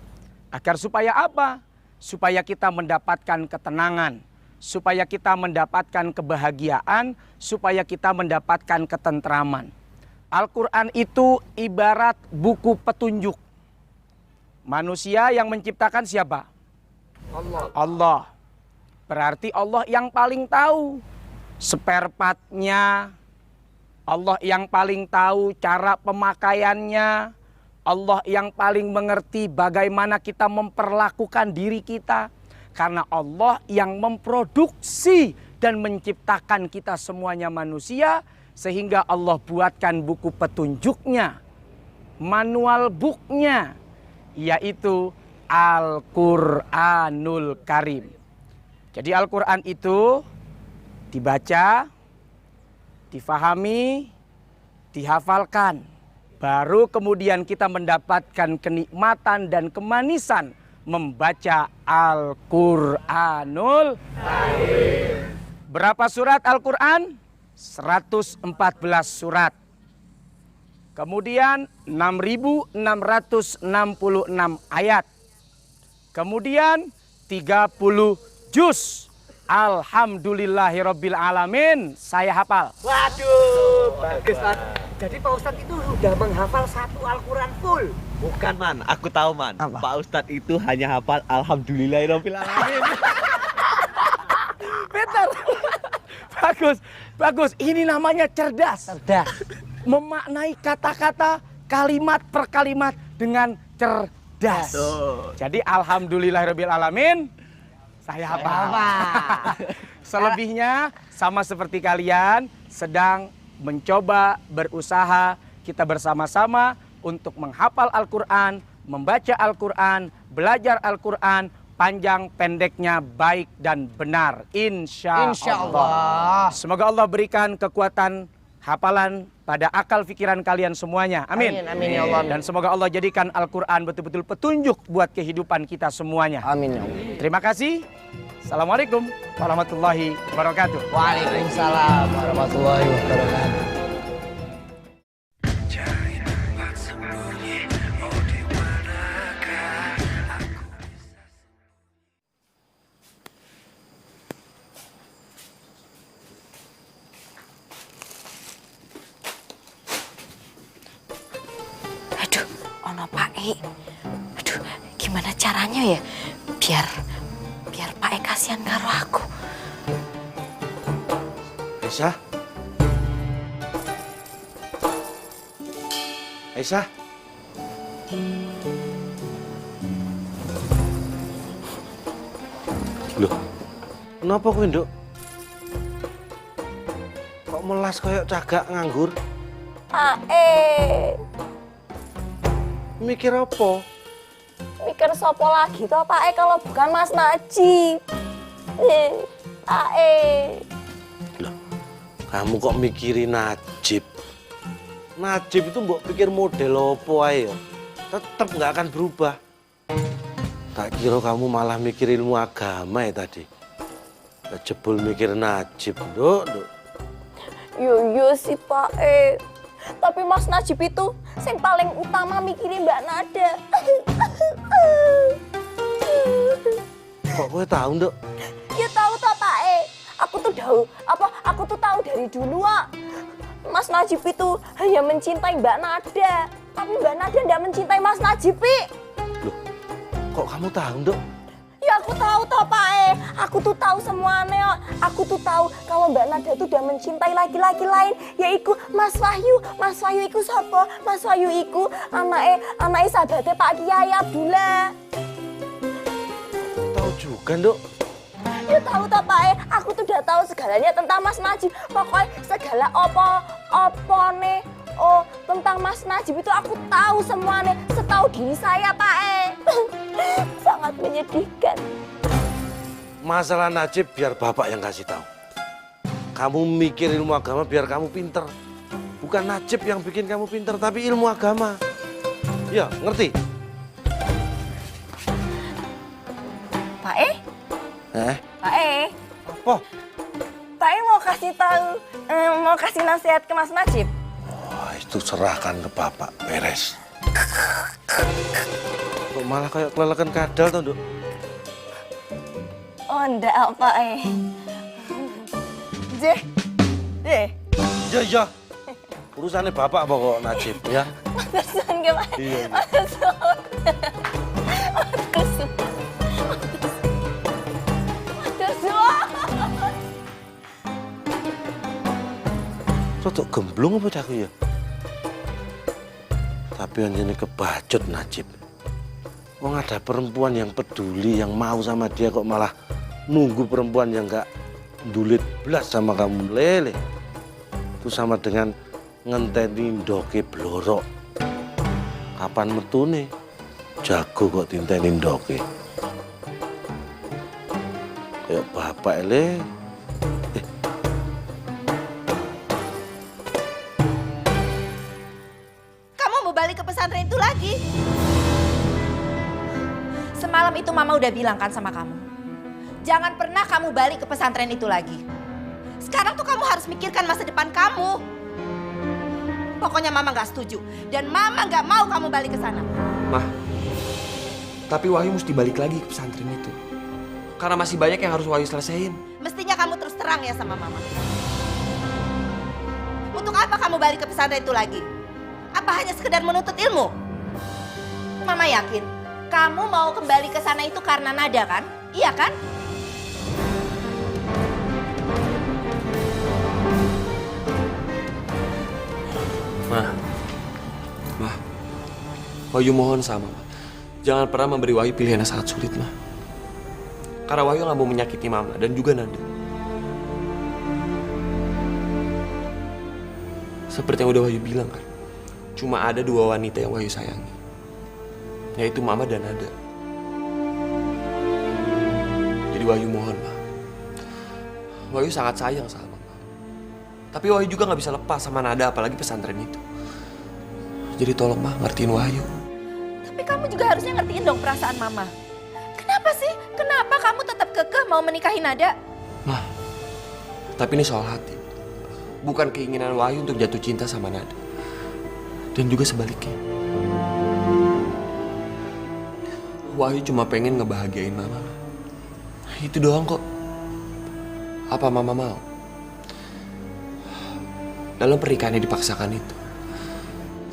Agar supaya apa? Supaya kita mendapatkan ketenangan, supaya kita mendapatkan kebahagiaan, supaya kita mendapatkan ketentraman. Al-Quran itu ibarat buku petunjuk. Manusia yang menciptakan siapa? Allah. Berarti Allah yang paling tahu spare part-nya. Allah yang paling tahu cara pemakaiannya. Allah yang paling mengerti bagaimana kita memperlakukan diri kita. Karena Allah yang memproduksi dan menciptakan kita semuanya manusia, sehingga Allah buatkan buku petunjuknya, manual booknya, yaitu Al-Quranul Karim. Jadi Al-Quran itu dibaca, difahami, dihafalkan. Baru kemudian kita mendapatkan kenikmatan dan kemanisan membaca Al-Quranul Karim. Berapa surat Al-Quran? 114 surat. Kemudian 6.666 ayat. Kemudian 30 juz. Alhamdulillahirabbil alamin. Saya hafal. Waduh, bagus Pak. Jadi Pak Ustadz itu sudah menghafal 1 Al-Quran full. Bukan Man, aku tahu Man. Pak Ustadz itu hanya hafal Alhamdulillahirabbil alamin. Peter. Bagus, bagus. Ini namanya cerdas. Cerdas. Memaknai kata-kata kalimat per kalimat dengan cerdas. Jadi alhamdulillahirabbil alamin saya hafal. Selebihnya sama seperti kalian sedang mencoba berusaha kita bersama-sama untuk menghafal Al-Qur'an, membaca Al-Qur'an, belajar Al-Qur'an, panjang pendeknya baik dan benar. Insya Allah. Semoga Allah berikan kekuatan hafalan pada akal pikiran kalian semuanya. Amin. Amin ya Allah. Dan semoga Allah jadikan Al-Quran betul-betul petunjuk buat kehidupan kita semuanya. Amin ya Allah. Terima kasih. Assalamualaikum warahmatullahi wabarakatuh. Waalaikumsalam warahmatullahi wabarakatuh. Pak E. Aduh, gimana caranya ya biar Pak E kasihan karo aku. Aisyah? Aisyah? Loh, kenapa kowe, Nduk? Kok melas koyok cagak nganggur? Pak E. Mikir apa? Mikir sopo lagi toh Pak E kalau bukan Mas Najib. Pak E. Loh, kamu kok mikirin Najib? Najib itu mbok pikir model apa ae ya? Tetep nggak akan berubah. Tak kira kamu malah mikir ilmu agama ya tadi. Jebul mikir Najib, Nduk. Yo sih Pak E. Tapi Mas Najib itu yang paling utama mikirin Mbak Nada. Kok gue tahu, Nduk? Ya tahu toh Pak E. Aku tuh tahu dari dulu, Wak. Mas Najib itu hanya mencintai Mbak Nada, tapi Mbak Nada tidak mencintai Mas Najib, Pi. Loh, kok kamu tahu, Nduk? Ya aku tahu toh Pak E. Aku tuh tahu semuanya. Aku tuh tahu kalau Mbak Nada tuh udah mencintai laki-laki lain, yaitu Mas Wahyu. Mas Wahyu iku sapa? Mas Wahyu iku anake sahabate Pak Kiai Abdullah. Tahu juga, Nduk. Ya tahu toh Pak E. Aku tuh udah tahu segalanya tentang Mas Najib. Pokoknya segala opone tentang Mas Najib itu aku tahu semuanya. Setahu diri saya Pak E. Sangat menyedihkan. Masalah Najib biar bapak yang kasih tahu. Kamu mikir ilmu agama biar kamu pinter. Bukan Najib yang bikin kamu pinter, tapi ilmu agama. Ya, ngerti? Pak E? Pak E? Apa? Pak E mau kasih tahu, mau kasih nasihat ke Mas Najib. Wah, itu serahkan ke bapak, beres. Kok malah kayak kelelekan kadal tuh, Nduk? Oh, enggak Pak E. Iya. Urusannya bapak pokok Najib, ya. Makasih ke Pak E. Iya. Rodok gemblung apa caku ya? Tapi anjene kebacut Najib. Wong ada perempuan yang peduli, yang mau sama dia kok malah nunggu perempuan yang gak dulit belas sama kamu, lele. Itu sama dengan ngenteni ndoke blorok. Kapan metune? Jago kok tinteni ndoke. Kayak bapak le. Kamu mau balik ke pesantren itu lagi? Semalam itu Mama udah bilang kan sama kamu. Jangan pernah kamu balik ke pesantren itu lagi. Sekarang tuh kamu harus mikirkan masa depan kamu. Pokoknya Mama gak setuju. Dan Mama gak mau kamu balik ke sana. Mah, tapi Wahyu mesti balik lagi ke pesantren itu. Karena masih banyak yang harus Wahyu selesaiin. Mestinya kamu terus terang ya sama Mama. Untuk apa kamu balik ke pesantren itu lagi? Apa hanya sekedar menuntut ilmu? Mama yakin kamu mau kembali ke sana itu karena Nada kan? Iya kan? Mah, Wahyu mohon sama Mah. Jangan pernah memberi Wahyu pilihan yang sangat sulit, Mah. Karena Wahyu gak mau menyakiti Mama dan juga Nada. Seperti yang udah Wahyu bilang kan, cuma ada dua wanita yang Wahyu sayangi, yaitu Mama dan Nada. Jadi Wahyu mohon, Mah. Wahyu sangat sayang sama Mama. Tapi Wahyu juga gak bisa lepas sama Nada, apalagi pesantren itu. Jadi tolong, Mah, ngertiin Wahyu. Tapi kamu juga harusnya ngertiin dong perasaan Mama. Kenapa sih? Kenapa kamu tetap kekeh mau menikahi Nada? Mah, tapi ini soal hati. Bukan keinginan Wahyu untuk jatuh cinta sama Nada. Dan juga sebaliknya. Wahyu cuma pengen ngebahagiain Mama. Itu doang kok. Apa Mama mau? Dalam pernikahan yang dipaksakan itu,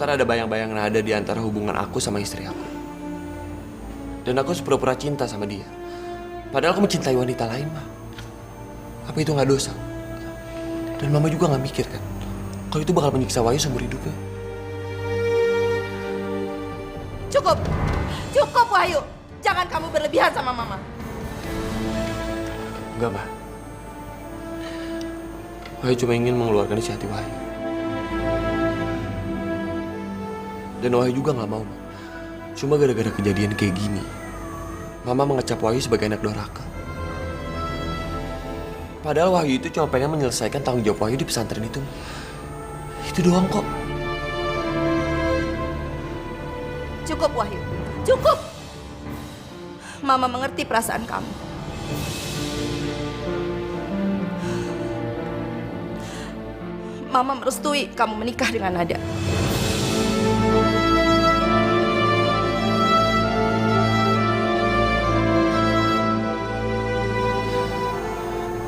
ntar ada bayang-bayang Nada di antara hubungan aku sama istri aku. Dan aku sepura-pura cinta sama dia. Padahal aku mencintai wanita lain, Mah. Apa itu gak dosa? Dan Mama juga gak mikir kan, kalau itu bakal menyiksa Wahyu seumur hidupnya. Cukup! Cukup, Wahyu! Jangan kamu berlebihan sama Mama. Enggak, Mah. Wahyu cuma ingin mengeluarkan isi hati Wahyu. Dan Wahyu juga gak mau, Mah. Cuma gara-gara kejadian kayak gini, Mama mengecap Wahyu sebagai anak doraka. Padahal Wahyu itu cuma pengen menyelesaikan tanggung jawab Wahyu di pesantren itu. Itu doang kok. Cukup, Wahyu. Cukup! Mama mengerti perasaan kamu. Mama merestui kamu menikah dengan Nada.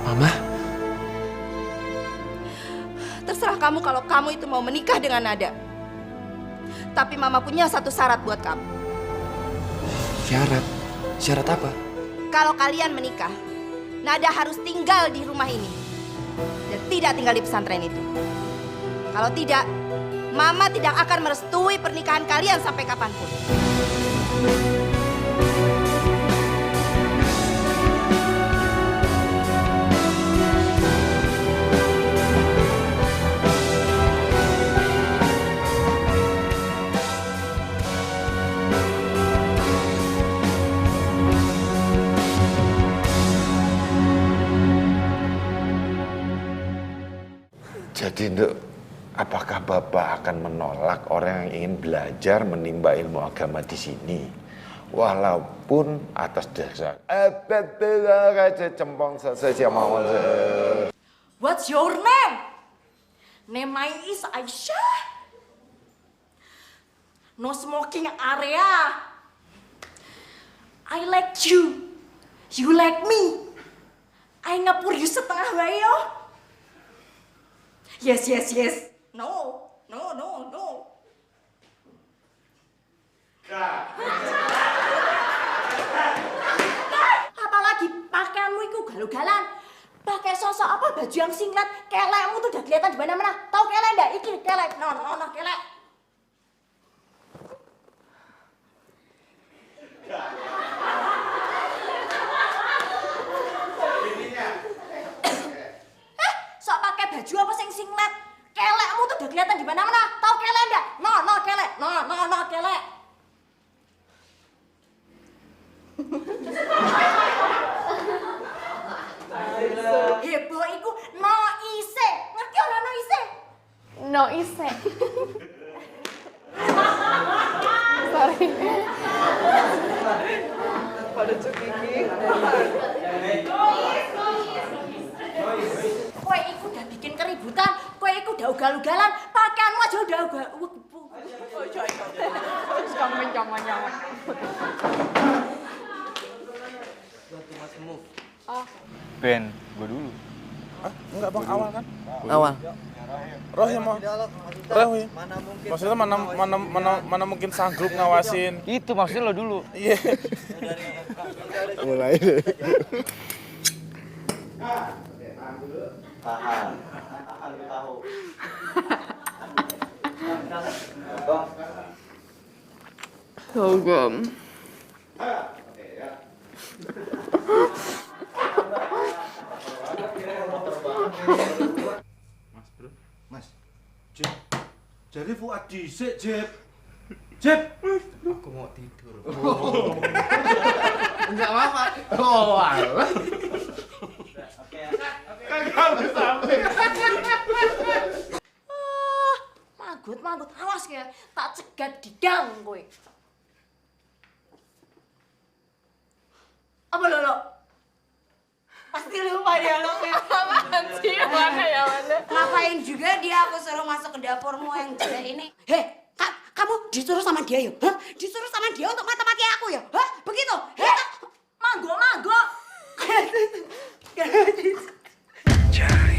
Mama? Terserah kamu kalau kamu itu mau menikah dengan Nada. Tapi Mama punya satu syarat buat kamu. Syarat? Syarat apa? Kalau kalian menikah, Nada harus tinggal di rumah ini. Dan tidak tinggal di pesantren itu. Kalau tidak, Mama tidak akan merestui pernikahan kalian sampai kapanpun. Jadi, Nduk, apakah Bapak akan menolak orang yang ingin belajar menimba ilmu agama di sini? Walaupun atas dasar cempong saja mau. What's your name? Name my is Aisyah. No smoking area. I like you. You like me. I ngapur you setengah wae yo. Yes, yes, yes. No, no, no, no. Apalagi pakaianmu itu galugalan. Pakai sosok apa baju yang singlet, kelekmu tuh udah kelihatan di mana-mana. Tahu kelek enggak? Iki kelek. No, kelek. kelihatan di mana-mana. Tahu kele enggak? No kele. No kele. Heboh iku no ise. Ngerti ora no ise? No ise. Sorry. Pada cuk iki. Kowe iku udah bikin keributan, kowe iku udah ugal-ugalan, pakaianmu aja udah ugal. Jangan. Ben, gue dulu. Enggak bang, awal kan? Awal. Roh ya mau. Roh ya. Maksudnya mana mungkin sanggup ngawasin. Itu maksudnya lo dulu. Iya. Mulai deh. Tahan tahu. Sogom. Mas, Jeb. Jadi Fuad dhisik, Jeb. Jeb. Aku mau tidur. Enggak apa-apa. Oh, alah. Kagak sampai. Manggut, awas ya, tak cegat didang kowe. Apa lo? Pasti lupa dia lo. Apaan sih? Mana ya mana? Ngapain juga dia aku suruh masuk ke dapurmu yang jelek ini? Hei, kamu disuruh sama dia ya? Hah? Disuruh sama dia untuk mata-mati aku ya? Hah? Begitu? Hei, Manggo. Cari